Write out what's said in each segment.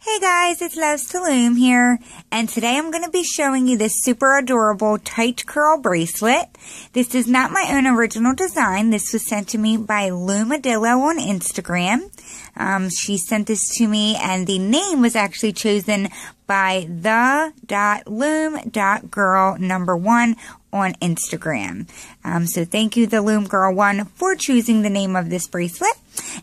Hey guys, it's Loves to Loom here, and today I'm going to be showing you this super adorable tight curl bracelet. This is not my own original design. This was sent to me by Loomadillo on Instagram. She sent this to me, and the name was actually chosen by the.loom.girl1 on Instagram. So thank you, the Loom Girl 1, for choosing the name of this bracelet.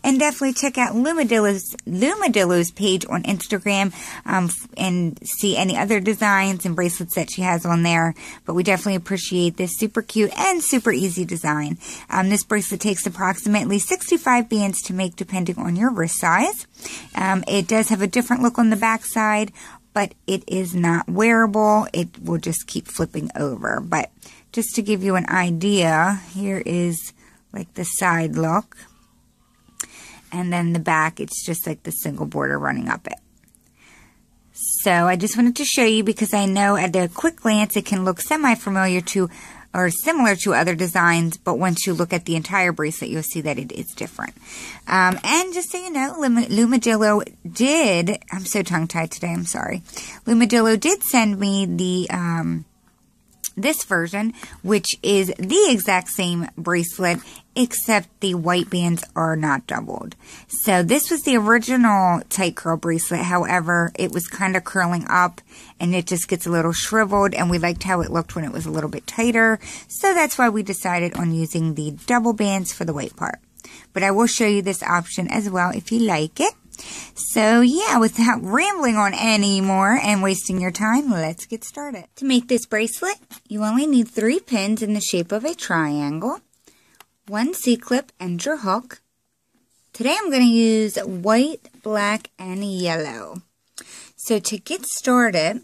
And definitely check out Loomadillo's page on Instagram and see any other designs and bracelets that she has on there. But we definitely appreciate this super cute and super easy design. This bracelet takes approximately 65 bands to make depending on your wrist size. It does have a different look on the back side, but it is not wearable. It will just keep flipping over. But just to give you an idea, here is like the side look. And then the back, it's just like the single border running up it. So I just wanted to show you because I know at a quick glance it can look semi-familiar to or similar to other designs, but once you look at the entire bracelet, you'll see that it is different. And just so you know, Loomadillo did, I'm so tongue-tied today, I'm sorry. Loomadillo did send me the this version, which is the exact same bracelet, except the white bands are not doubled. So this was the original tight curl bracelet. However, it was kind of curling up and it just gets a little shriveled, and we liked how it looked when it was a little bit tighter. So that's why we decided on using the double bands for the white part. But I will show you this option as well if you like it. So yeah, without rambling on anymore and wasting your time, let's get started. To make this bracelet, you only need 3 pins in the shape of a triangle, 1 C-clip and your hook. Today I'm going to use white, black, and yellow. So to get started,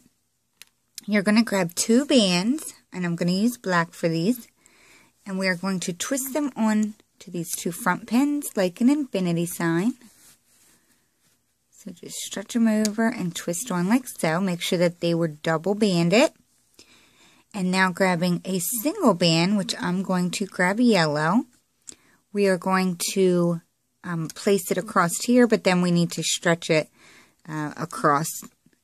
you're going to grab 2 bands, and I'm going to use black for these, and we are going to twist them on to these 2 front pins like an infinity sign. So just stretch them over and twist on like so. Make sure that they were double banded. And now grabbing a single band, which I'm going to grab yellow, we are going to place it across here, but then we need to stretch it across,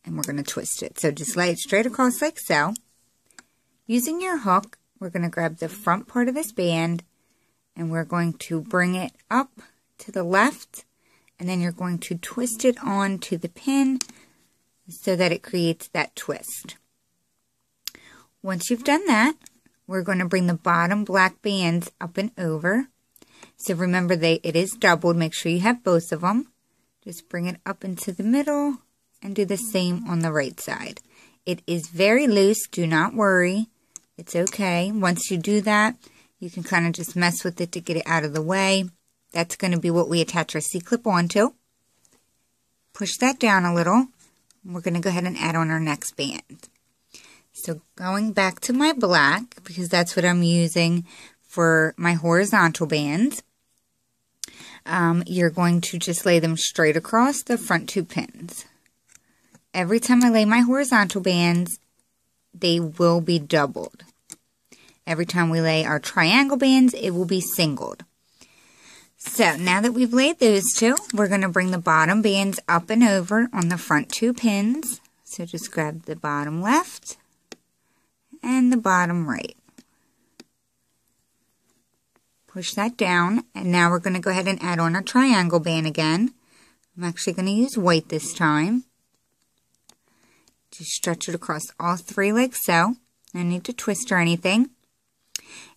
and we're going to twist it. So just lay it straight across like so. Using your hook, we're going to grab the front part of this band, and we're going to bring it up to the left, and then you're going to twist it onto the pin so that it creates that twist. Once you've done that, we're going to bring the bottom black bands up and over. So remember, it is doubled. Make sure you have both of them. Just bring it up into the middle and do the same on the right side. It is very loose. Do not worry. It's okay. Once you do that, you can kind of just mess with it to get it out of the way. That's going to be what we attach our C-clip onto. Push that down a little. We're going to go ahead and add on our next band. So going back to my black, because that's what I'm using for my horizontal bands, you're going to just lay them straight across the front 2 pins. Every time I lay my horizontal bands, they will be doubled. Every time we lay our triangle bands, it will be singled. So now that we've laid those 2, we're going to bring the bottom bands up and over on the front 2 pins. So just grab the bottom left and the bottom right. Push that down, and now we're going to go ahead and add on our triangle band again. I'm actually going to use white this time. Just stretch it across all 3 like so. No need to twist or anything.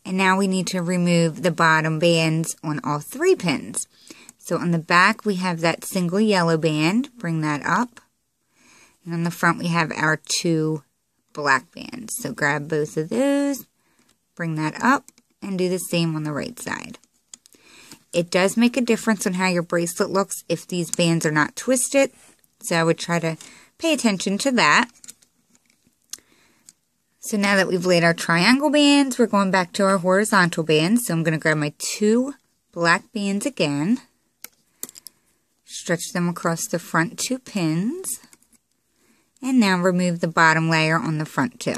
And now we need to remove the bottom bands on all 3 pins. So on the back we have that single yellow band. Bring that up. And on the front we have our 2 black bands. So grab both of those, bring that up, and do the same on the right side. It does make a difference on how your bracelet looks if these bands are not twisted. So I would try to pay attention to that. So now that we've laid our triangle bands, we're going back to our horizontal bands. So I'm going to grab my 2 black bands again, stretch them across the front 2 pins, and now remove the bottom layer on the front 2.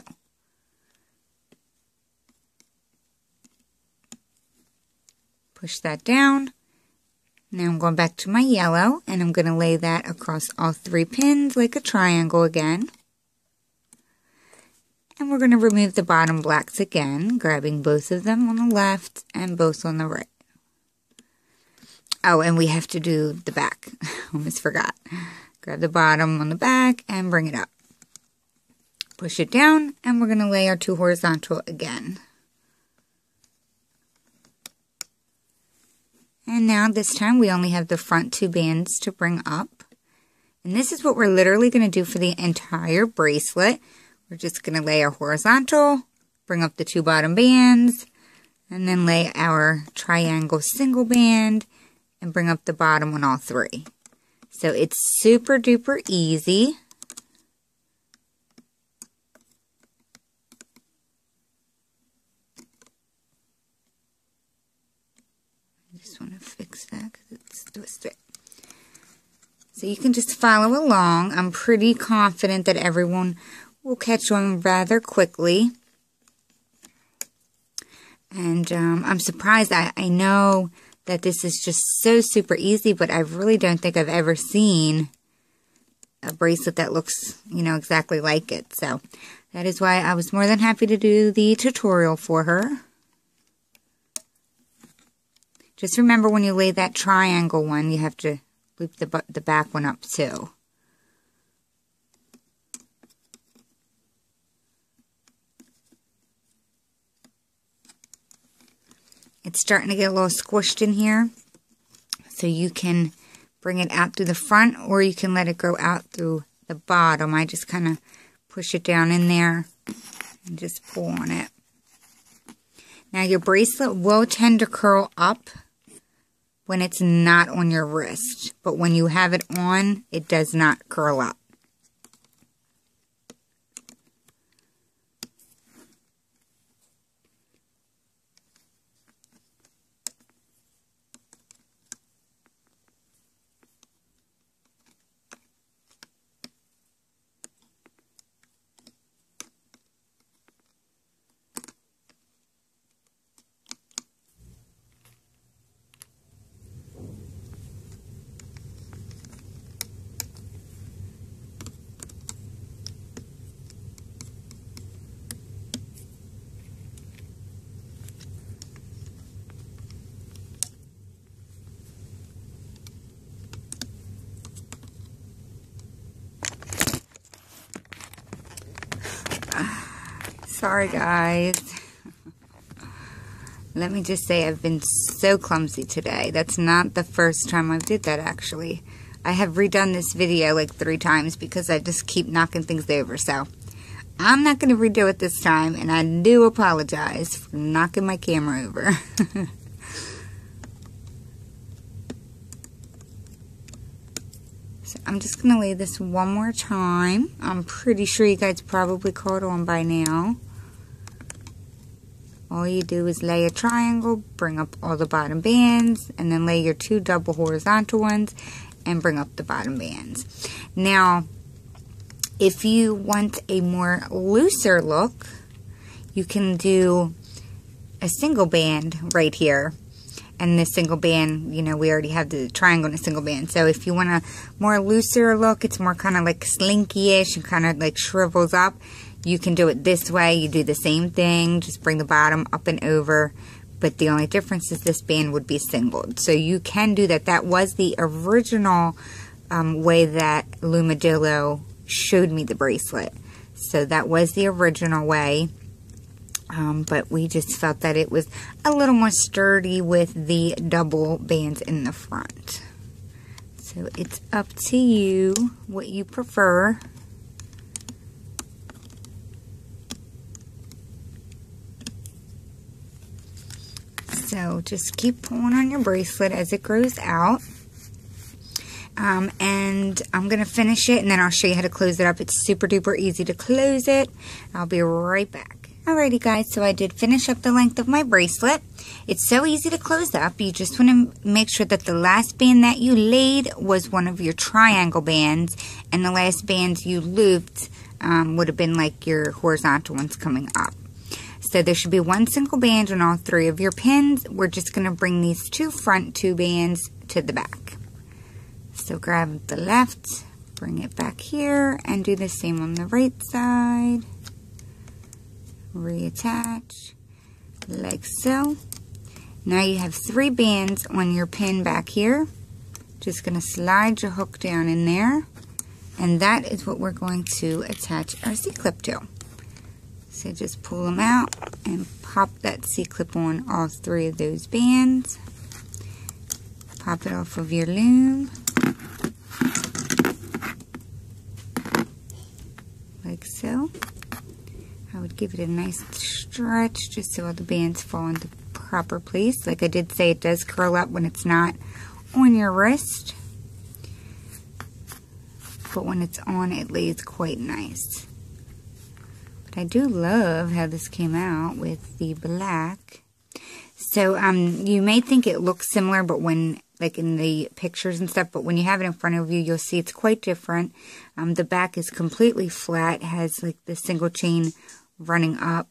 Push that down, Now I'm going back to my yellow, and I'm going to lay that across all 3 pins like a triangle again. And we're going to remove the bottom blacks again, grabbing both of them on the left and both on the right. Oh, and we have to do the back. Almost forgot. Grab the bottom on the back and bring it up. Push it down, and we're going to lay our 2 horizontal again. And now this time we only have the front 2 bands to bring up. And this is what we're literally going to do for the entire bracelet. We're just going to lay our horizontal, bring up the 2 bottom bands, and then lay our triangle single band and bring up the bottom on all 3. So it's super duper easy. I just want to fix that because it's twisted. So you can just follow along. I'm pretty confident that everyone will catch on rather quickly. And I'm surprised. I know that this is just so super easy, but I really don't think I've ever seen a bracelet that looks, you know, exactly like it. So that is why I was more than happy to do the tutorial for her. Just remember when you lay that triangle one, you have to loop the back one up too. It's starting to get a little squished in here, so you can bring it out through the front or you can let it go out through the bottom. I just kind of push it down in there and just pull on it. Now your bracelet will tend to curl up when it's not on your wrist, but when you have it on, it does not curl up. Sorry guys. Let me just say I've been so clumsy today. That's not the first time I did that actually. I have redone this video like 3 times because I just keep knocking things over. So I'm not going to redo it this time, and I do apologize for knocking my camera over. So I'm just going to lay this one more time. I'm pretty sure you guys probably caught on by now. All you do is lay a triangle, bring up all the bottom bands, and then lay your 2 double horizontal ones and bring up the bottom bands. Now, if you want a more looser look, you can do a single band right here. And this single band, you know, we already have the triangle and a single band. So if you want a more looser look, it's more kind of like slinky-ish and kind of like shrivels up, you can do it this way. You do the same thing, just bring the bottom up and over, but the only difference is this band would be singled. So you can do that. That was the original way that Loomadillo showed me the bracelet. So that was the original way, but we just felt that it was a little more sturdy with the double bands in the front. So it's up to you what you prefer. So just keep pulling on your bracelet as it grows out. And I'm going to finish it and then I'll show you how to close it up. It's super duper easy to close it. I'll be right back. Alrighty guys, so I did finish up the length of my bracelet. It's so easy to close up. You just want to make sure that the last band that you laid was one of your triangle bands, and the last bands you looped would have been like your horizontal ones coming up. So there should be one single band on all 3 of your pins. We're just going to bring these 2 front 2 bands to the back. So grab the left, bring it back here, and do the same on the right side. Reattach, like so. Now you have 3 bands on your pin back here. Just going to slide your hook down in there, and that is what we're going to attach our C-clip to. So just pull them out and pop that C-clip on all 3 of those bands. Pop it off of your loom. Like so. I would give it a nice stretch just so all the bands fall into proper place. Like I did say, it does curl up when it's not on your wrist, but when it's on, it lays quite nice. But I do love how this came out with the black. So you may think it looks similar, but when, like in the pictures and stuff, but when you have it in front of you, you'll see it's quite different. The back is completely flat, has like the single chain running up.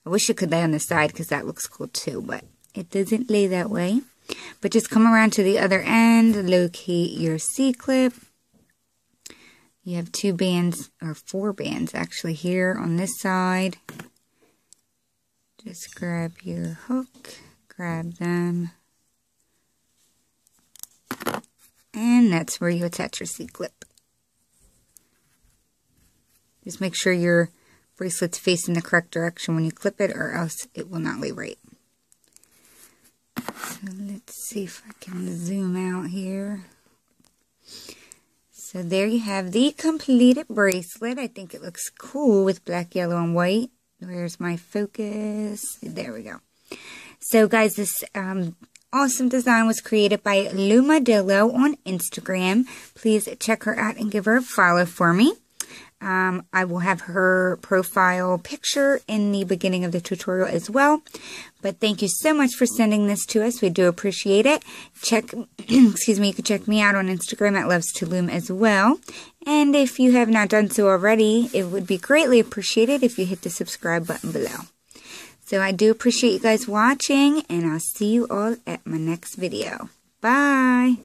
I wish it could lay on the side because that looks cool too, but it doesn't lay that way. But just come around to the other end, locate your C-clip. You have 2 bands, or 4 bands actually here on this side. Just grab your hook, grab them, and that's where you attach your C-clip. Just make sure your bracelet's facing the correct direction when you clip it, or else it will not lay right. So let's see if I can zoom out here. So there you have the completed bracelet. I think it looks cool with black, yellow, and white. Where's my focus? There we go. So guys, this awesome design was created by Loomadillo on Instagram. Please check her out and give her a follow for me. I will have her profile picture in the beginning of the tutorial as well. But thank you so much for sending this to us. We do appreciate it. Excuse me, you can check me out on Instagram at Loves to Loom as well. And if you have not done so already, it would be greatly appreciated if you hit the subscribe button below. So I do appreciate you guys watching, and I'll see you all at my next video. Bye!